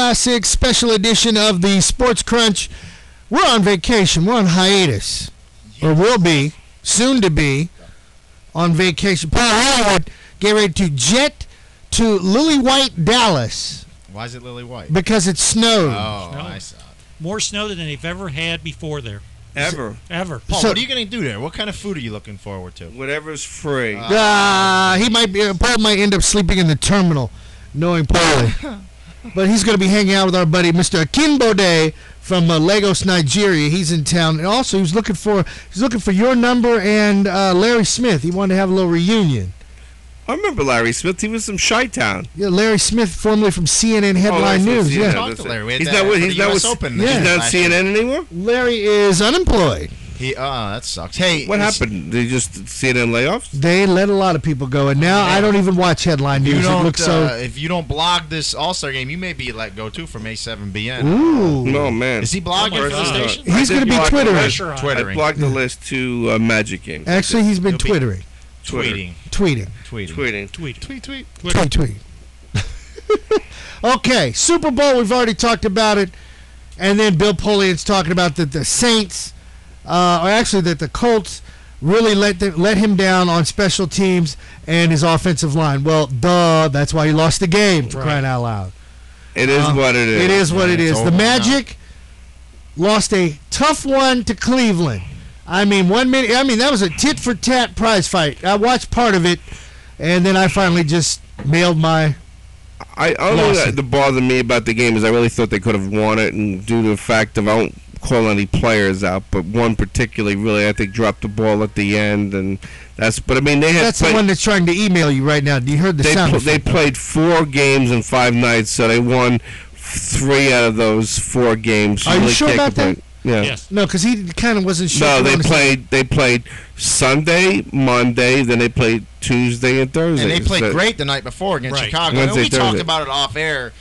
Classic special edition of the Sports Crunch. We're on vacation. We're on hiatus. Or will be, soon to be, on vacation. Paul Hollywood get ready to jet to Lily White, Dallas. Why is it Lily White? Because it snowed. Oh, Snow. I saw it. More snow than they've ever had before there. Ever. Paul, So- what are you going to do there? What kind of food are you looking forward to? Whatever's free. He might be. Paul might end up sleeping in the terminal, knowing Paulie. But he's going to be hanging out with our buddy Mr. Akinbode from Lagos, Nigeria. He's in town, and also he's looking for your number and Larry Smith. He wanted to have a little reunion. I remember Larry Smith. He was from Chi-Town. Yeah, Larry Smith, formerly from CNN Headline News. CNN. Yeah, Talk to Larry. We had He's that not with- for he's the not US with- Open. Yeah. He's not last year. CNN anymore? Larry is unemployed. That sucks. Hey, What happened? Did they just CNN layoffs? They let a lot lot of people go, and now I don't even watch Headline You News. It don't, looks so. if you don't blog this All-Star game, you may be let go too from A7BN. Ooh. No, man. Is he blogging for the station? He's going to be Twittering. Pressure on. I Twittering. blocked the list to Magic games. Actually, he's been He'll be- Twittering. Tweeting. Tweeting. Tweeting. Tweet. Okay, Super Bowl, we've already talked about it. And then Bill Polian's talking about that the Saints, or actually that the Colts really let him down on special teams and his offensive line. Well, that's why he lost the game, for crying out loud. It is what it is. It is what it it's is. The over Magic lost a tough one to Cleveland. I mean, 1 minute. I mean, that was a tit-for-tat prize fight. I watched part of it, and then I finally just mailed my. Only Lost it. that bothered me about the game is I really thought they could have won it, and due to the fact of I don't call any players out, but one particularly really I think dropped the ball at the end, and that's. But I mean they had. That's the one that's trying to email you right now. You heard the sound They effect. played 4 games in 5 nights, so they won 3 out of those 4 games. Are you really sure can't about that? complain. Yeah. Yes. No, because he kind of wasn't sure. No, if he wanted to- They played Sunday, Monday, then they played Tuesday and Thursday. And they played So- great the night before against Right. Chicago. Wednesday, We talked Thursday. about it off air.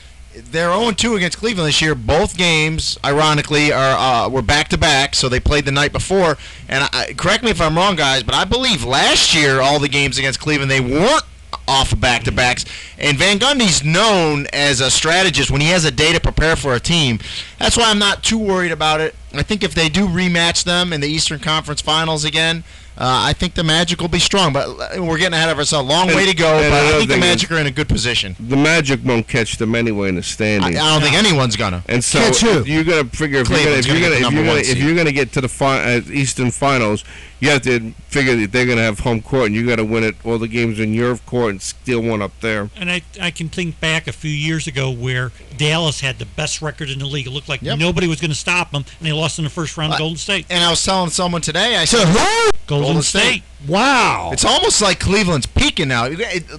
They're 0-2 against Cleveland this year. Both games, ironically, were back-to-back, so they played the night before. And correct me if I'm wrong, guys, but I believe last year all the games against Cleveland, they weren't off of back-to-backs. And Van Gundy's known as a strategist when he has a day to prepare for a team. That's why I'm not too worried about it. I think if they do rematch them in the Eastern Conference Finals again, I think the Magic will be strong. But we're getting ahead of ourselves. Long way to go, and but I another think the thing Magic are in a good position. The Magic won't catch them anyway in the I standings. don't think anyone's going to. And so Catch who? you're gonna figure if Cleveland's gonna get the number one if seed. you're gonna get to the Eastern Finals, you have to figure that they're gonna have home court, and you got to win it all the games in your court and steal one up there. And I can think back a few years ago where Dallas had the best record in the league. It looked like Yep. nobody was going to stop them, and they lost in the first round to Golden State. And I was telling someone today, I said, To who? Golden State. Wow. it's almost like Cleveland's peaking now.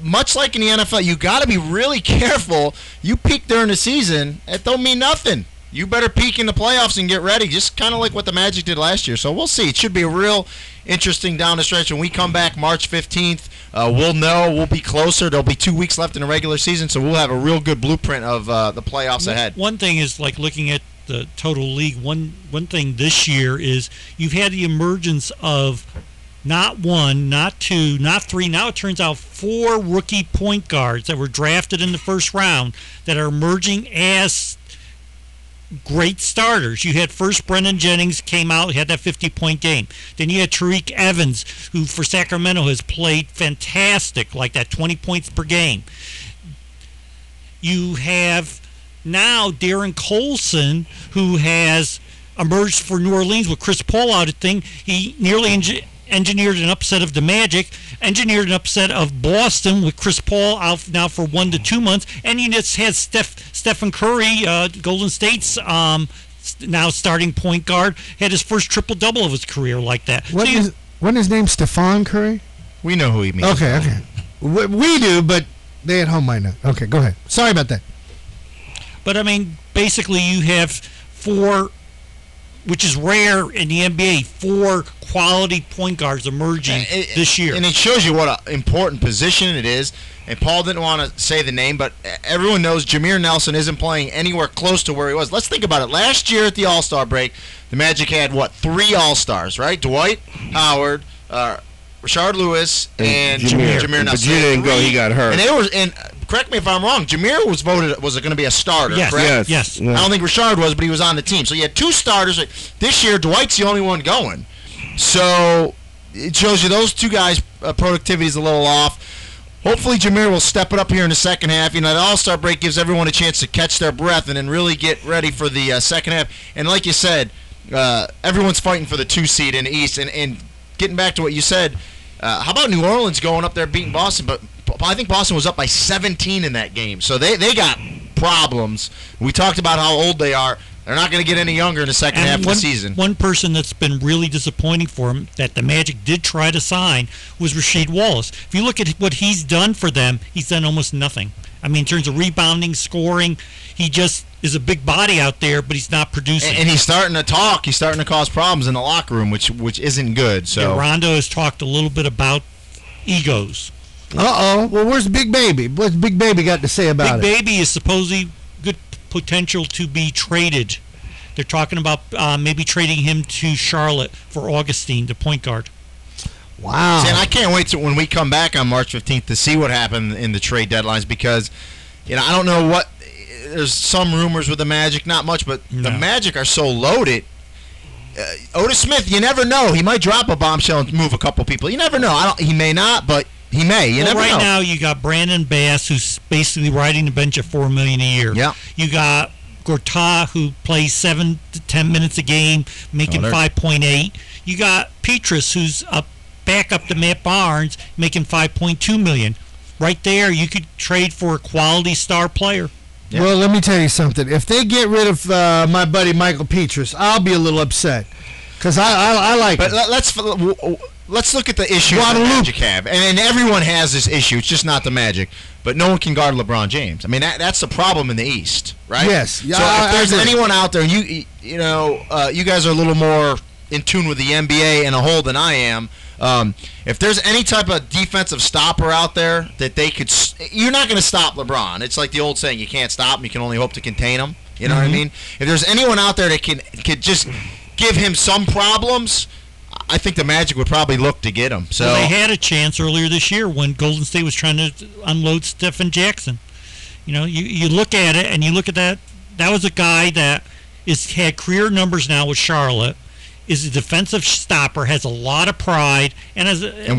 Much like in the NFL, you got to be really careful. You peak during the season, it don't mean nothing. You better peak in the playoffs and get ready, just kind of like what the Magic did last year. So we'll see. It should be a real interesting down the stretch. When we come back March 15th, we'll know. We'll be closer. There'll be 2 weeks left in the regular season, so we'll have a real good blueprint of the playoffs ahead. One thing is like looking at the total league. One thing this year is you've had the emergence of not 1, not 2, not 3. Now it turns out 4 rookie point guards that were drafted in the first round that are emerging as great starters. You had first Brendan Jennings came out, had that 50-point game. Then you had Tariq Evans, who for Sacramento has played fantastic, like that 20 points per game. You have now Darren Colson, who has emerged for New Orleans with Chris Paul out at thing. He nearly engineered an upset of the Magic, engineered an upset of Boston with Chris Paul out now for 1 to 2 months, and you just had Stephen Curry, Golden State's now starting point guard, had his first triple-double of his career like that. Wasn't his name Stephon Curry? We know who he means. Okay. We do, but they at home might not. Okay, go ahead. Sorry about that. But, I mean, basically you have 4, which is rare in the NBA, 4 quality point guards emerging this year. And it shows you what an important position it is. And Paul didn't want to say the name, but everyone knows Jameer Nelson isn't playing anywhere close to where he was. Let's think about it. Last year at the All-Star break, the Magic had, 3 All-Stars, right? Dwight Howard, Rashard Lewis, and Jameer Nelson. But you didn't go. He got hurt. And correct me if I'm wrong, Jameer was going to be a starter, Yes, correct? yes. Yeah. I don't think Rashard was, but he was on the team. So you had 2 starters. This year, Dwight's the only one going. So it shows you those 2 guys' productivity is a little off. Hopefully, Jameer will step it up here in the second half. You know, the All-Star break gives everyone a chance to catch their breath and then really get ready for the second half. And like you said, everyone's fighting for the 2 seed in the East. And getting back to what you said, how about New Orleans going up there beating Boston? But I think Boston was up by 17 in that game. So they got problems. We talked about how old they are. They're not going to get any younger in the second half of the season. One person that's been really disappointing for him that the Magic did try to sign was Rasheed Wallace. If you look at what he's done for them, he's done almost nothing. I mean, in terms of rebounding, scoring, he just is a big body out there, but he's not producing. And he's starting to talk. He's starting to cause problems in the locker room, which isn't good. So yeah, Rondo has talked a little bit about egos. Uh-oh. Well, where's Big Baby? What's Big Baby got to say about Big it? Baby is supposedly good potential to be traded. They're talking about maybe trading him to Charlotte for Augustine, the point guard. Wow. See, and I can't wait when we come back on March 15th to see what happened in the trade deadlines because, I don't know what. There's some rumors with the Magic, not much, but the Magic are so loaded. Otis Smith, you never know. He might drop a bombshell and move a couple people. You never know. He may not, but he may. You never know. Right now, you got Brandon Bass, who's basically riding the bench at $4 million a year. Yeah. You got Gortat, who plays 7 to 10 minutes a game, making 5.8. You got Petrus, who's back up to Matt Barnes, making $5.2 million. Right there, you could trade for a quality star player. Yeah. Well, let me tell you something. If they get rid of my buddy Michael Petrus, I'll be a little upset because I like But him. let's look at the issues the Guadalupe. Magic have, and everyone has this issue. It's just not the Magic, but no one can guard LeBron James. I mean, that's the problem in the East, right? Yes. Yeah, So if there's I agree. anyone out there, you guys are a little more in tune with the NBA and a whole than I am. If there's any type of defensive stopper out there that they could, you're not going to stop LeBron. It's like the old saying: you can't stop him, you can only hope to contain him. You know what I mean? If there's anyone out there that could just give him some problems, I think the Magic would probably look to get him. So Well, they had a chance earlier this year when Golden State was trying to unload Stephen Jackson. You look at it and you look at that. That was a guy that had career numbers now with Charlotte. Is a defensive stopper, has a lot of pride, and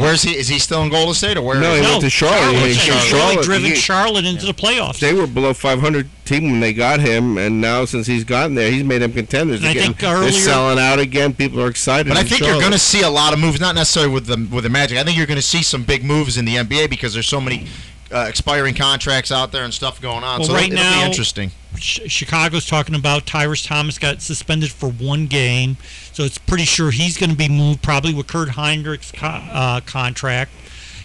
where's he? Is he still in Golden State or where? No, is he he? went to Charlotte. Charlotte's Charlotte. really driven Charlotte into the playoffs. They were below 500 team when they got him, and now since he's gotten there, he's made them contenders And I again. think earlier- They're selling out again. People are excited. But I in think you're Charlotte. going to see a lot of moves, not necessarily with the Magic. I think you're going to see some big moves in the NBA because there's so many expiring contracts out there and stuff going on. Well, so right it'll now- be interesting. Chicago's talking about Tyrese Thomas got suspended for 1 game, so it's pretty sure he's going to be moved, probably with Kurt Heinrich's contract.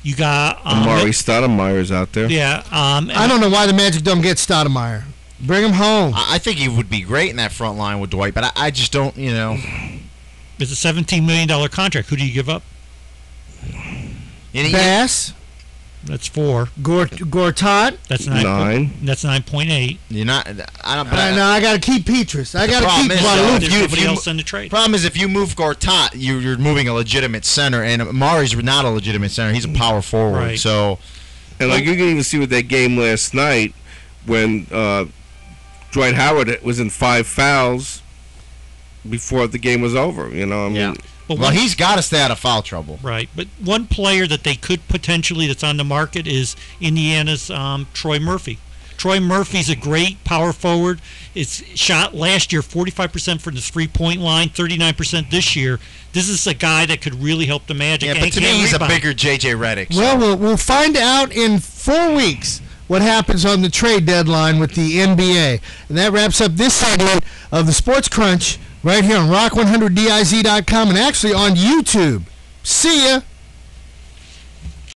You got Amari Stoudemire's out there. Yeah, I don't know why the Magic don't get Stoudemire. Bring him home. I think he would be great in that front line with Dwight, but I just don't, It's a $17 million contract. Who do you give up? Bass, That's 4. Gortat. That's 9. That's 9.8. You're not. I don't. No, I got to keep Petrus. I got to problem keep is, Guadalupe. There's you- nobody you- else in the trade. Problem is, if you move Gortat, you're moving a legitimate center, and Amari's not a legitimate center. He's a power forward. Right. So And like you can even see with that game last night when Dwight Howard was in 5 fouls before the game was over. I mean, yeah. But Well, one- he's got to stay out of foul trouble. Right, but one player that they could potentially that's on the market is Indiana's Troy Murphy. Troy Murphy's a great power forward. It's shot last year 45% from the 3-point line, 39% this year. This is a guy that could really help the Magic. Yeah, and but he to me, can he's rebound. a bigger J.J. Redick. So. Well, we'll find out in 4 weeks what happens on the trade deadline with the NBA. And that wraps up this segment of the Sports Crunch right here on Rock100DIZ.com and actually on YouTube. See ya.